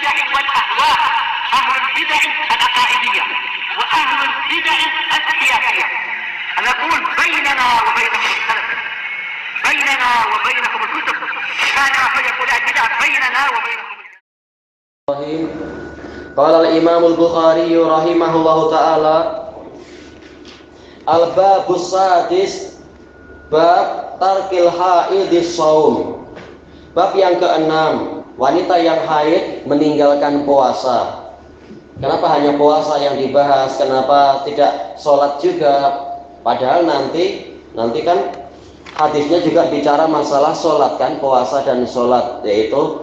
البدع والأهواء، أهل البدع العقائدية وأهل البدع السياسية. نقول بيننا وبينكم السلف، بيننا وبينكم الكتب، كان فيقول البدع بيننا وبينكم. قال الإمام البخاري رحمه الله تعالى al-babus sadis bab tarkil haidis shaum. Bab yang keenam, wanita yang haid meninggalkan puasa. Kenapa hanya puasa yang dibahas? Kenapa tidak sholat juga? Padahal nanti kan hadisnya juga bicara masalah sholat kan, puasa dan sholat, yaitu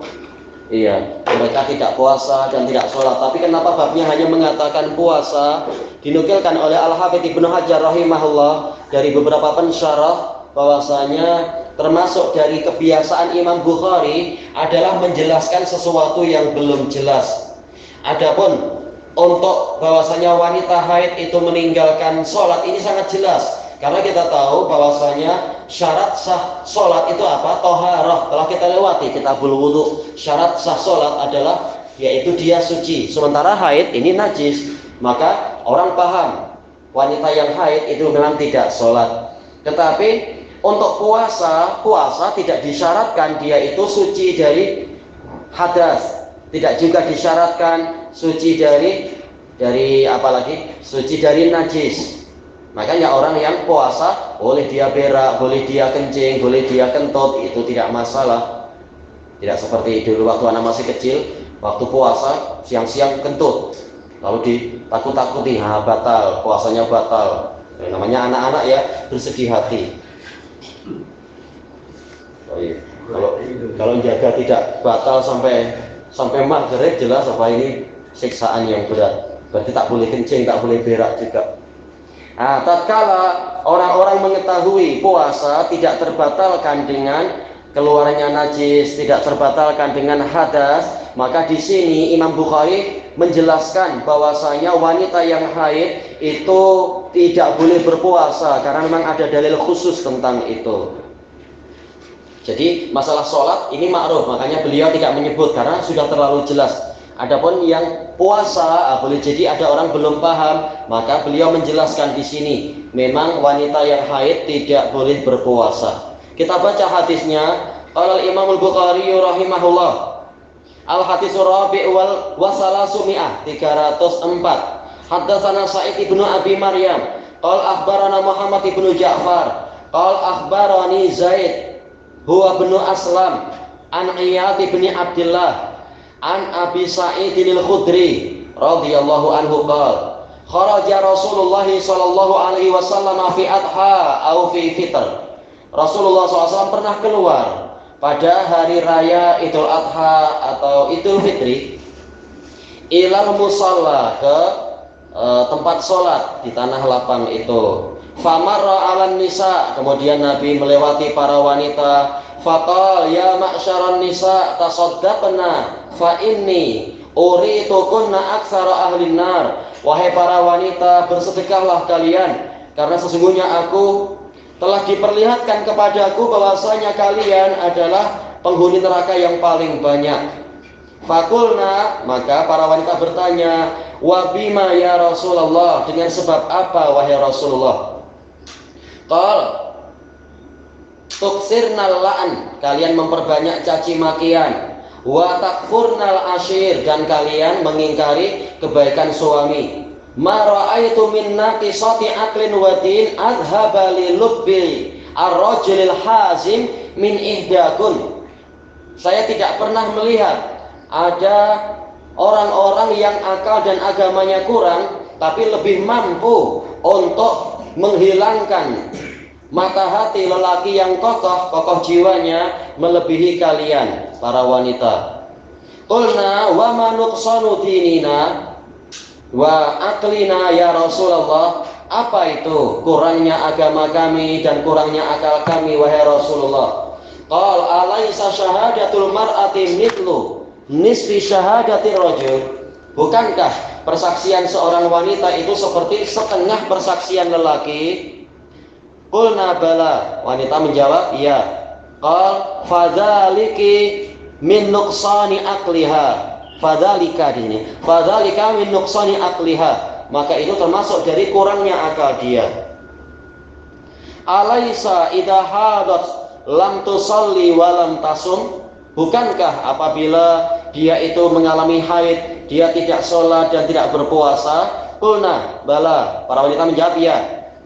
mereka tidak puasa dan tidak sholat. Tapi kenapa babnya hanya mengatakan puasa? Dinukilkan oleh Al-Hafidz Ibnu Hajar rahimahullah dari beberapa pensyarah bahwasanya termasuk dari kebiasaan Imam Bukhari adalah menjelaskan sesuatu yang belum jelas. Adapun untuk bahwasanya wanita haid itu meninggalkan sholat ini sangat jelas, karena kita tahu bahwasanya syarat sah sholat itu apa? Toharah. Telah kita lewati kitabul wudu. Syarat sah sholat adalah yaitu dia suci. Sementara haid ini najis. Maka orang paham wanita yang haid itu memang tidak sholat. Tetapi untuk puasa tidak disyaratkan dia itu suci dari hadas. Tidak juga disyaratkan suci dari apalagi suci dari najis. Makanya orang yang puasa boleh dia berak, boleh dia kencing, boleh dia kentut, itu tidak masalah. Tidak seperti dulu waktu anak masih kecil, waktu puasa siang-siang kentut, lalu ditakut-takuti, batal, puasanya batal. Namanya anak-anak ya, bersedih hati. Kalau jaga tidak batal sampai maghrib, jelas apa ini siksaan yang berat. Berarti tak boleh kencing, tak boleh berak juga. Tatkala orang-orang mengetahui puasa tidak terbatalkan dengan keluarnya najis, tidak terbatalkan dengan hadas, maka di sini Imam Bukhari menjelaskan bahwasanya wanita yang haid itu tidak boleh berpuasa karena memang ada dalil khusus tentang itu. Jadi masalah sholat ini ma'ruf, makanya beliau tidak menyebut karena sudah terlalu jelas. Adapun yang puasa, boleh jadi ada orang belum paham, maka beliau menjelaskan di sini, memang wanita yang haid tidak boleh berpuasa. Kita baca hadisnya. Qala al-Imam al-Bukhari rahimahullah, al-hadits rabi' wal wasalasumi'ah 304. Haddatsana Sa'id ibnu Abi Maryam, qala akhbarana Muhammad ibnu Ja'far, qala akhbarani Zaid huwa ibnu Aslam an Iyad ibni Abdullah an Abi Sa'id al-Khudri radhiyallahu anhu qala kharaja Rasulullah sallallahu alaihi wasallam fi adha atau fi fitr. Rasulullah SAW pernah keluar pada hari raya Idul Adha atau Idul Fitri ilal musalla, ke tempat sholat di tanah lapang itu. Famarra 'alan nisa, kemudian Nabi melewati para wanita. Faqal ya ma'syaran nisa tasaddaqna fa inni uritukunna aktsara ahlin nar. Wahai para wanita, bersedekahlah kalian, karena sesungguhnya aku telah diperlihatkan kepadaku bahwasanya kalian adalah penghuni neraka yang paling banyak. Fakulna, maka para wanita bertanya, wa bima ya Rasulullah, dengan sebab apa wahai Rasulullah? Qal tuksirnal la'an, kalian memperbanyak caci makian. Wa takfurnal ashir, dan kalian mengingkari kebaikan suami. Ma ra'aitu min naqisati aqlin wa din adhaba li lubbi ar-rajulil hazim min ihdakun. Saya tidak pernah melihat ada orang-orang yang akal dan agamanya kurang tapi lebih mampu untuk menghilangkan mata hati lelaki yang kokoh jiwanya melebihi kalian para wanita. Qulna wa ma nuqsanu dinina wa aklina ya Rasulullah, apa itu kurangnya agama kami dan kurangnya akal kami wahai Rasulullah? Qal alaysa syahadatul mar'ati mithlu nisfi syahadatir rajul, bukankah persaksian seorang wanita itu seperti setengah persaksian lelaki? Qulna bala, wanita menjawab iya. Qal fadzaliki min nuqsani aqliha, Fadzalika di sini. Fadzalika min nuqsani aqliha. Maka itu termasuk dari kurangnya akal dia. Alaisa idza hadat lam tusalli wa lam tasum? Bukankah apabila dia itu mengalami haid, dia tidak sholat dan tidak berpuasa? Qulna bala. Para wanita menjawab ya.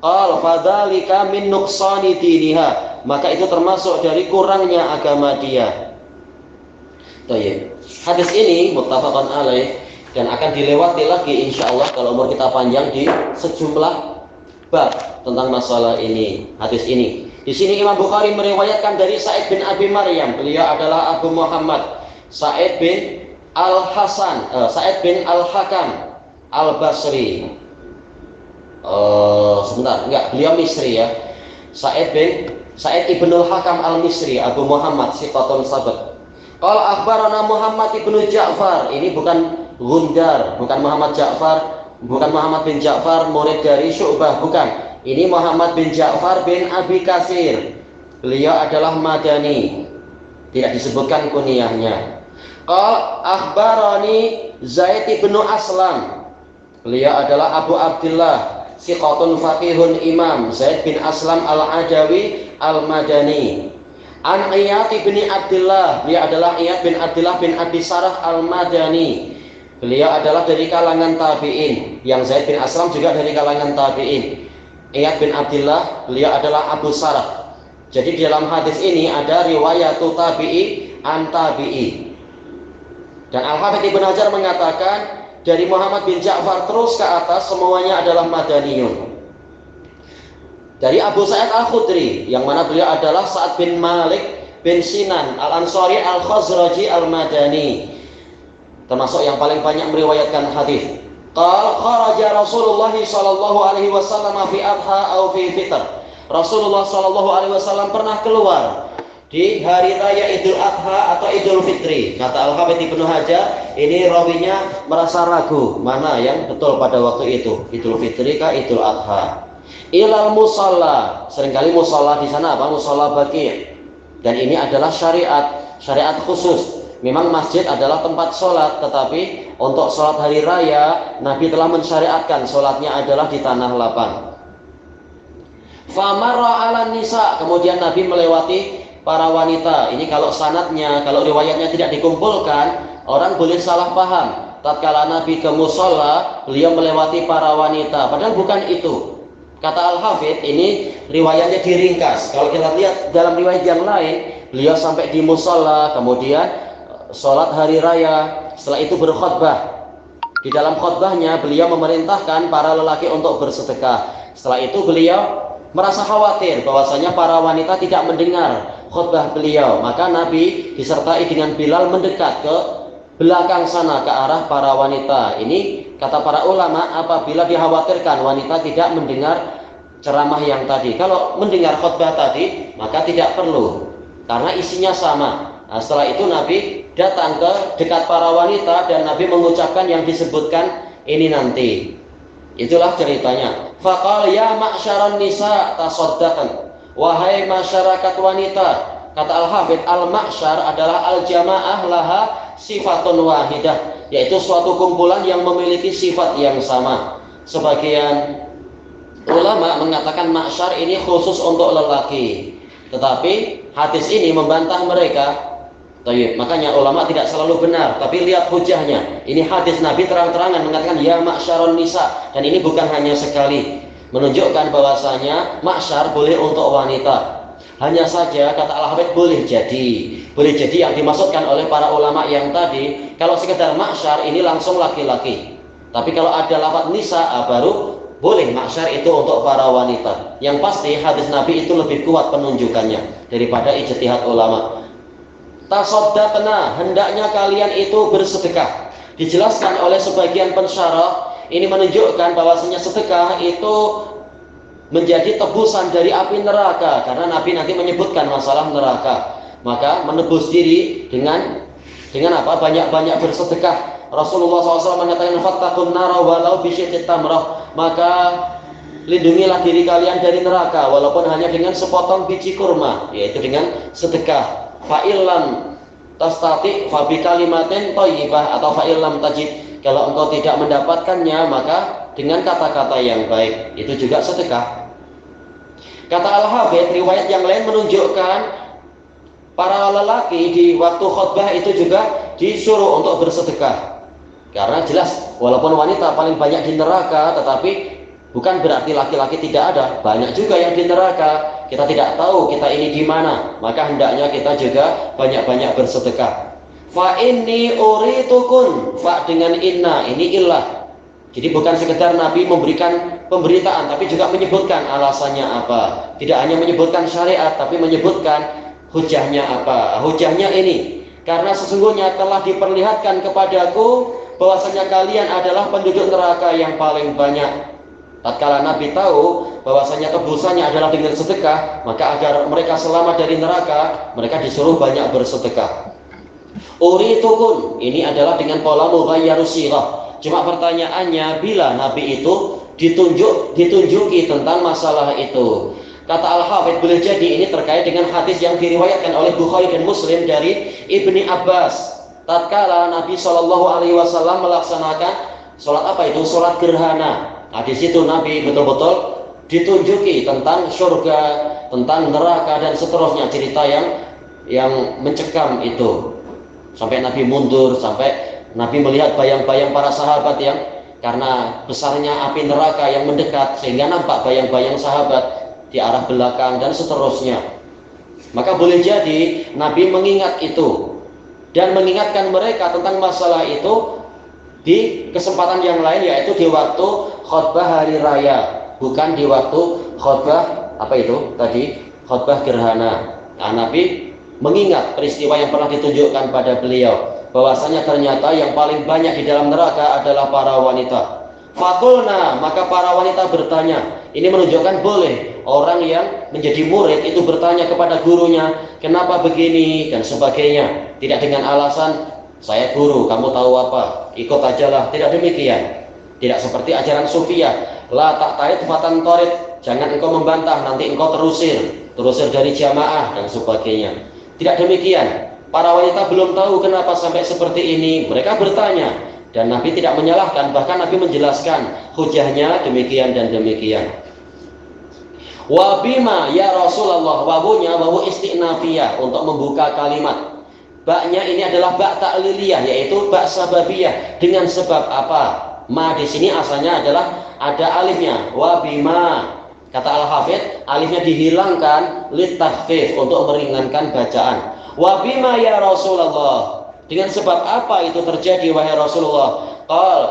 Qal fadzalika min nuqsani diniha. Maka itu termasuk dari kurangnya agama dia. Baik. Hadis ini muttafaqun alaih dan akan dilewati lagi insyaallah kalau umur kita panjang di sejumlah bab tentang masalah ini, hadis ini. Di sini Imam Bukhari meriwayatkan dari Sa'id bin Abi Maryam, beliau adalah Abu Muhammad Sa'id bin Al-Hasan, Sa'id bin Al-Hakam Al-Basri. Beliau Misri ya. Sa'id ibnul Hakam Al-Misri, Abu Muhammad siqatun sabat. Qala akhbarana Muhammad ibnu Ja'far. Ini bukan Gundar, bukan Muhammad Ja'far, bukan Muhammad bin Ja'far murid dari Syu'bah, bukan. Ini Muhammad bin Ja'far bin Abi Katsir. Beliau adalah Madani. Tidak disebutkan kunyahnya. Qala akhbarani Zaid ibnu Aslam. Beliau adalah Abu Abdullah, siqatun faqihun imam, Zaid bin Aslam Al-Adawi Al-Madani. An Iyad bin Abdullah, beliau adalah Iyad bin Abdullah bin Abi Sarah Al-Madani. Beliau adalah dari kalangan tabi'in. Yang Zaid bin Aslam juga dari kalangan tabi'in. Iyad bin Abdullah, beliau adalah Abu Sarah. Jadi dalam hadis ini ada riwayatu tabi'i an tabi'i. Dan Al-Hafidz Ibnu Hajar mengatakan dari Muhammad bin Ja'far terus ke atas semuanya adalah Madaniyun. Dari Abu Sa'id Al-Khudri, yang mana beliau adalah Sa'ad bin Malik bin Sinan Al-Ansari Al-Khazraji Al-Madani, termasuk yang paling banyak meriwayatkan hadis. Qala kharaja Rasulullah sallallahu alaihi wasallam fi adha atau fi fitr. Rasulullah sallallahu alaihi wasallam pernah keluar di hari raya Idul Adha atau Idul Fitri. Kata Al-Hafidz Ibnu Hajar, ini rawinya merasa ragu mana yang betul pada waktu itu, Idul Fitri kah Idul Adha. Ilal musalla, seringkali musalla di sana apa? Musalla Baqi'. Dan ini adalah syariat khusus. Memang masjid adalah tempat sholat, tetapi untuk sholat hari raya Nabi telah mensyariatkan sholatnya adalah di tanah lapang. Famarra 'alan nisa, kemudian Nabi melewati para wanita. Ini kalau sanadnya, kalau riwayatnya tidak dikumpulkan, orang boleh salah paham. Tatkala Nabi ke musalla, beliau melewati para wanita, padahal bukan itu. Kata Al-Hafidz, ini riwayatnya diringkas. Kalau kita lihat dalam riwayat yang lain, beliau sampai di musalla, kemudian sholat hari raya, setelah itu berkhutbah. Di dalam khutbahnya beliau memerintahkan para lelaki untuk bersedekah. Setelah itu beliau merasa khawatir bahwasanya para wanita tidak mendengar khutbah beliau. Maka Nabi disertai dengan Bilal mendekat ke belakang sana, ke arah para wanita. Ini kata para ulama, apabila dikhawatirkan wanita tidak mendengar ceramah yang tadi. Kalau mendengar khutbah tadi, maka tidak perlu, karena isinya sama. Nah, setelah itu Nabi datang ke dekat para wanita dan Nabi mengucapkan yang disebutkan ini nanti. Itulah ceritanya. Faqal ya ma'syaran nisa tasaddaqan. Wahai masyarakat wanita. Kata Al-Hafidz, al-ma'syar adalah al-jamaah laha sifatun wahidah, yaitu suatu kumpulan yang memiliki sifat yang sama. Sebagian ulama mengatakan ma'syar ini khusus untuk lelaki, tetapi hadis ini membantah mereka. Makanya ulama tidak selalu benar, tapi lihat hujahnya. Ini hadis Nabi terang-terangan mengatakan ya ma'syarun nisa, dan ini bukan hanya sekali, menunjukkan bahwasanya ma'syar boleh untuk wanita. Hanya saja kata Al-Hafidz boleh jadi yang dimaksudkan oleh para ulama yang tadi, kalau sekedar ma'syar ini langsung laki-laki. Tapi kalau ada lafaz nisa baru boleh ma'syar itu untuk para wanita. Yang pasti hadis Nabi itu lebih kuat penunjukannya daripada ijtihad ulama. Tasaddaqna, hendaknya kalian itu bersedekah. Dijelaskan oleh sebagian pensyarah, ini menunjukkan bahwasanya sedekah itu menjadi tebusan dari api neraka, karena Nabi nanti menyebutkan masalah neraka. Maka menebus diri dengan apa? Banyak-banyak bersedekah. Rasulullah SAW mengatakan fattaqun nara walau bisyai'it tamrah, maka lindungilah diri kalian dari neraka walaupun hanya dengan sepotong biji kurma, yaitu dengan sedekah. Fa'ilam tastati fa bi kalimatin thayyibah atau fa illam tajid, kalau engkau tidak mendapatkannya maka dengan kata-kata yang baik, itu juga sedekah. Kata Al-Hafidz, riwayat yang lain menunjukkan para lelaki di waktu khutbah itu juga disuruh untuk bersedekah. Karena jelas walaupun wanita paling banyak di neraka, tetapi bukan berarti laki-laki tidak ada, banyak juga yang di neraka. Kita tidak tahu kita ini di mana, maka hendaknya kita juga banyak-banyak bersedekah. Fa inni uritukun, fa dengan inna, ini illah. Jadi bukan sekedar Nabi memberikan pemberitaan, tapi juga menyebutkan alasannya apa. Tidak hanya menyebutkan syariat, tapi menyebutkan hujahnya apa. Hujahnya ini, karena sesungguhnya telah diperlihatkan kepadaku bahwasanya kalian adalah penduduk neraka yang paling banyak. Tatkala Nabi tahu bahwasanya tebusannya adalah dengan sedekah, maka agar mereka selamat dari neraka, mereka disuruh banyak bersedekah. Uritukun, ini adalah dengan pola mughayyaru sirah. Cuma pertanyaannya, bila Nabi itu ditunjuki tentang masalah itu. Kata Al-Hafidz, boleh jadi ini terkait dengan hadis yang diriwayatkan oleh Bukhari dan Muslim dari Ibni Abbas. Tatkala Nabi SAW melaksanakan sholat apa itu? Sholat gerhana. Nah, di situ Nabi betul-betul ditunjuki tentang surga, tentang neraka dan seterusnya, cerita yang mencekam itu. Sampai Nabi mundur, sampai Nabi melihat bayang-bayang para sahabat yang karena besarnya api neraka yang mendekat, sehingga nampak bayang-bayang sahabat di arah belakang dan seterusnya. Maka boleh jadi Nabi mengingat itu dan mengingatkan mereka tentang masalah itu di kesempatan yang lain, yaitu di waktu khutbah hari raya, bukan di waktu khutbah apa itu tadi, khutbah gerhana. Nah, Nabi mengingat peristiwa yang pernah ditunjukkan pada beliau, bahwasanya ternyata yang paling banyak di dalam neraka adalah para wanita. Fakulna, maka para wanita bertanya. Ini menunjukkan boleh orang yang menjadi murid itu bertanya kepada gurunya, kenapa begini dan sebagainya. Tidak dengan alasan saya guru, kamu tahu apa, ikut ajalah. Tidak demikian. Tidak seperti ajaran Sufiyah, la tak tarid fatan torid, jangan engkau membantah, nanti engkau terusir dari jamaah dan sebagainya. Tidak demikian. Para wanita belum tahu kenapa sampai seperti ini, mereka bertanya, dan Nabi tidak menyalahkan, bahkan Nabi menjelaskan hujahnya demikian dan demikian. Wabima ya Rasulullah, wawunya wawu isti'nafiyah untuk membuka kalimat. Baknya ini adalah bak ta'liliyah, yaitu bak sababiyah, dengan sebab apa? Ma di sini asalnya adalah ada alifnya, wabima. Kata Al-Hafidz, alifnya dihilangkan litakhfif untuk meringankan bacaan. Wabima ya Rasulullah, dengan sebab apa itu terjadi wahai Rasulullah? Qal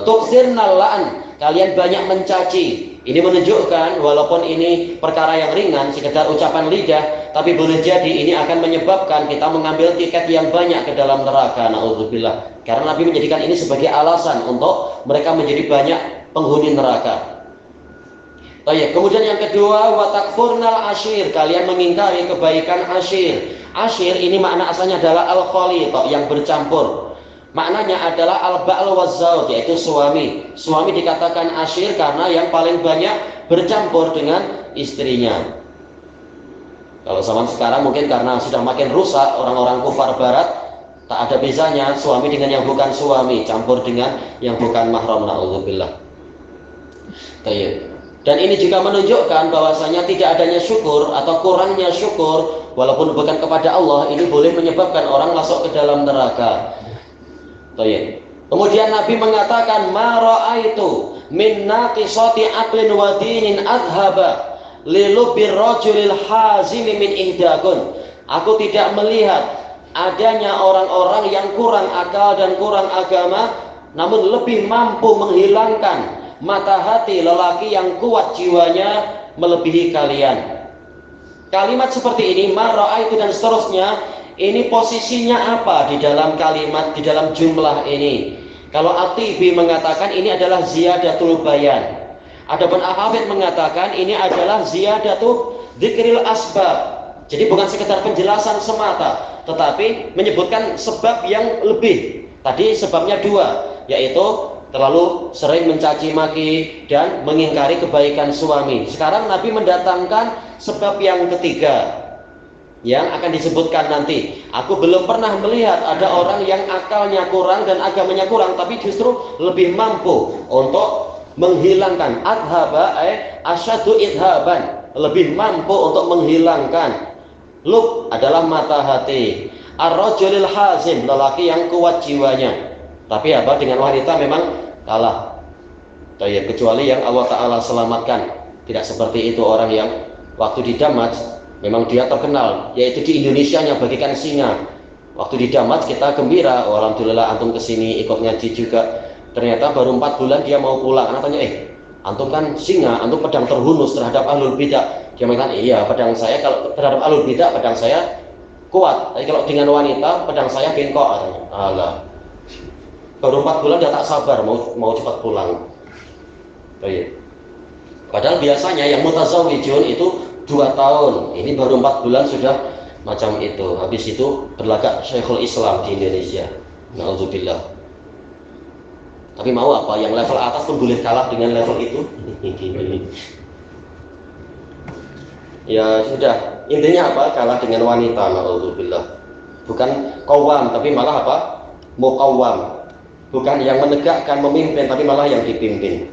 tuksirnal la'an, kalian banyak mencaci. Ini menunjukkan walaupun ini perkara yang ringan, sekedar ucapan lidah, tapi boleh jadi ini akan menyebabkan kita mengambil tiket yang banyak ke dalam neraka. Na'udzubillah. Karena Nabi menjadikan ini sebagai alasan untuk mereka menjadi banyak penghuni neraka. Baik, kemudian yang kedua, wa takfurnal ashir, kalian mengingkari kebaikan ashir. Ashir ini makna asalnya adalah al-khalid, yang bercampur. Maknanya adalah al-ba'l waz-zawj, yaitu suami. Suami dikatakan ashir karena yang paling banyak bercampur dengan istrinya. Kalau zaman sekarang mungkin karena sudah makin rusak, orang-orang kufar barat, tak ada bezanya suami dengan yang bukan suami, campur dengan yang bukan mahram. Na'udzubillah. Baik. Dan ini juga menunjukkan bahwasanya tidak adanya syukur atau kurangnya syukur walaupun bukan kepada Allah, ini boleh menyebabkan orang masuk ke dalam neraka. Baik. Kemudian Nabi mengatakan, ma ra'aitu min naqisati aqlin wa dinin adhaba lilubir rajulil hazimi min ihdakun. Aku tidak melihat adanya orang-orang yang kurang akal dan kurang agama, namun lebih mampu menghilangkan mata hati lelaki yang kuat jiwanya melebihi kalian. Kalimat seperti ini, ma ra'aitu dan seterusnya, ini posisinya apa di dalam kalimat, di dalam jumlah ini? Kalau At-Tibi mengatakan ini adalah ziyadatul bayan. Adapun Al-Hafidz mengatakan ini adalah ziyadatul dzikril asbab. Jadi bukan sekedar penjelasan semata, tetapi menyebutkan sebab yang lebih. Tadi sebabnya dua, yaitu terlalu sering mencaci maki dan mengingkari kebaikan suami. Sekarang Nabi mendatangkan sebab yang ketiga, yang akan disebutkan nanti. Aku belum pernah melihat ada orang yang akalnya kurang dan agamanya kurang, tapi justru lebih mampu untuk menghilangkan adhaba asyadu idhaban, lebih mampu untuk menghilangkan. Lub adalah mata hati, ar-rajulil hazim, lelaki yang kuat jiwanya. Tapi apa, dengan wanita memang kalah. Kecuali yang Allah Ta'ala selamatkan. Tidak seperti itu orang yang waktu di Damaj memang dia terkenal, yaitu di Indonesianya bagikan singa. Waktu di Damaj kita gembira, oh, alhamdulillah antum kesini ikut ngaji juga. Ternyata baru 4 bulan dia mau pulang. Anak tanya, antum kan singa, antum pedang terhunus terhadap ahlul bidah. Dia mengatakan, iya pedang saya kalau terhadap ahlul bidah pedang saya kuat, tapi kalau dengan wanita pedang saya bengkok. Katanya, alah, baru 4 bulan dia tak sabar mau cepat pulang. Padahal biasanya yang mutazawwijun itu 2 tahun, ini baru 4 bulan sudah macam itu. Habis itu berlagak Syekhul Islam di Indonesia. Na'udzubillah. Tapi mau apa? Yang level atas pun boleh kalah dengan level itu. Ya sudah, intinya apa? Kalah dengan wanita. Na'udzubillah. Bukan qawwam, tapi malah apa? Muqawwam. Bukan yang menegakkan, memimpin, tapi malah yang dipimpin.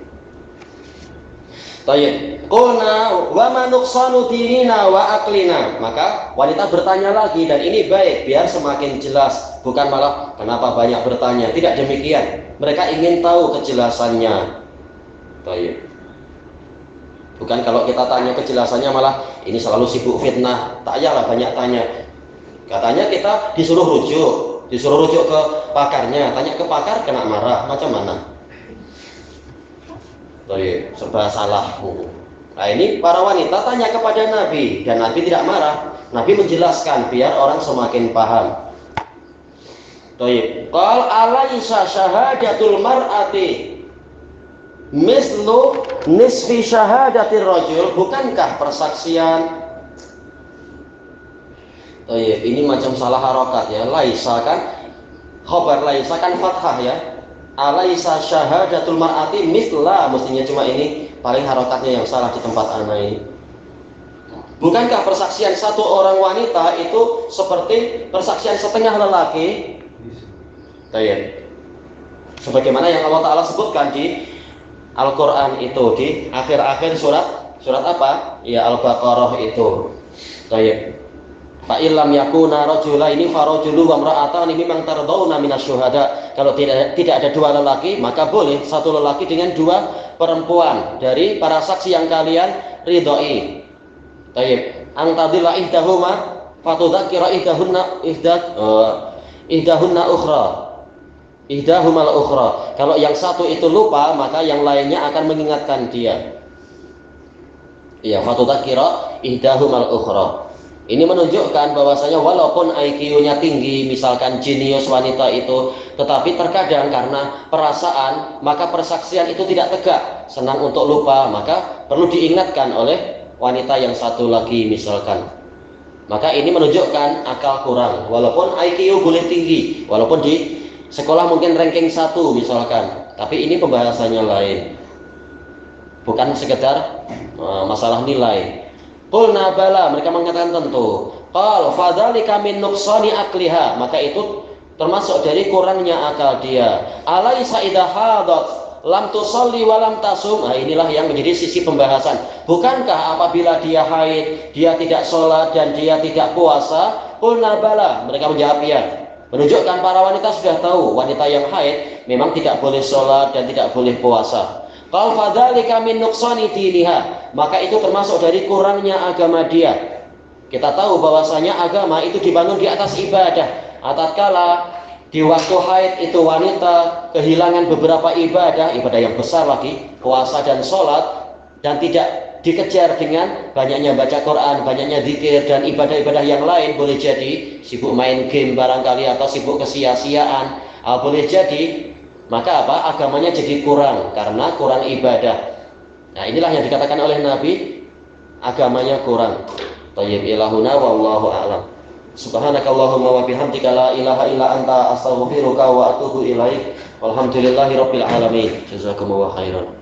Tayyib. Qulna wa ma nuqsanu dinina wa aqlina. Maka wanita bertanya lagi, dan ini baik biar semakin jelas, bukan malah kenapa banyak bertanya. Tidak demikian. Mereka ingin tahu kejelasannya. Tayyib. Bukan kalau kita tanya kejelasannya malah ini selalu sibuk fitnah. Tak payahlah banyak tanya. Katanya kita disuruh rujuk ke pakarnya. Tanya ke pakar kena marah, macam mana? Serba salah. Nah ini para wanita tanya kepada Nabi, dan Nabi tidak marah. Nabi menjelaskan biar orang semakin paham. Qal alaysa syahadatul mar'ati mislu nisfi syahadatir rajul. Bukankah persaksian? Ini macam salah harokat ya. Laisa kan khabar laisa kan fathah ya. Alaysa syahadatul mar'ati misla, mestinya cuma ini paling harokatnya yang salah di tempat anak ini. Bukankah persaksian satu orang wanita itu seperti persaksian setengah lelaki? Sebagaimana yang Allah Ta'ala sebutkan di Al-Quran itu, di akhir-akhir surat apa? Ya Al-Baqarah itu. Fa illam yakuna rajula ini farajulu wa imra'atan mimman tardawna minasyuhada. Kalau tidak ada 2 lelaki, maka boleh 1 lelaki dengan 2 perempuan dari para saksi yang kalian ridhoi. Antadilla ihdahuma fatudzakkira ihdahunna ukhra. Ihdahumal ukhra. Kalau yang satu itu lupa, maka yang lainnya akan mengingatkan dia. Ya, fatudzakkira ihdahumal ukhra. Ini menunjukkan bahwasanya walaupun IQ-nya tinggi, misalkan jenius wanita itu, tetapi terkadang karena perasaan, maka persaksian itu tidak tegak, senang untuk lupa, maka perlu diingatkan oleh wanita yang satu lagi misalkan. Maka ini menunjukkan akal kurang, walaupun IQ boleh tinggi, walaupun di sekolah mungkin ranking 1 misalkan, tapi ini pembahasannya lain, bukan sekedar masalah nilai. Qulna bala, mereka mengatakan tentu. Qal fadzalika min nuqsani aqliha, maka itu termasuk dari kurangnya akal dia. Alaisa idza hadat lam tusalli wa lam tasum. Nah, inilah yang menjadi sisi pembahasan. Bukankah apabila dia haid, dia tidak sholat dan dia tidak puasa? Qulna bala, mereka menjawab ya. Menunjukkan para wanita sudah tahu, wanita yang haid memang tidak boleh sholat dan tidak boleh puasa. Qal fadzalika min nuqsani diniha, maka itu termasuk dari kurangnya agama dia. Kita tahu bahwasanya agama itu dibangun di atas ibadah. Tatkala di waktu haid itu wanita kehilangan beberapa ibadah yang besar lagi, puasa dan sholat, dan tidak dikejar dengan banyaknya baca Quran, banyaknya zikir dan ibadah-ibadah yang lain, boleh jadi sibuk main game barangkali atau sibuk kesia-siaan, boleh jadi, maka apa? Agamanya jadi kurang karena kurang ibadah. Nah, inilah yang dikatakan oleh Nabi, agamanya kurang. Thayyib ilahuna wallahu a'lam. Subhanakallahumma wa bihamdika la ilaha illa anta astaghfiruka wa atubu ilaik. Walhamdulillahirabbil alamin. Jazakumullahu khairan.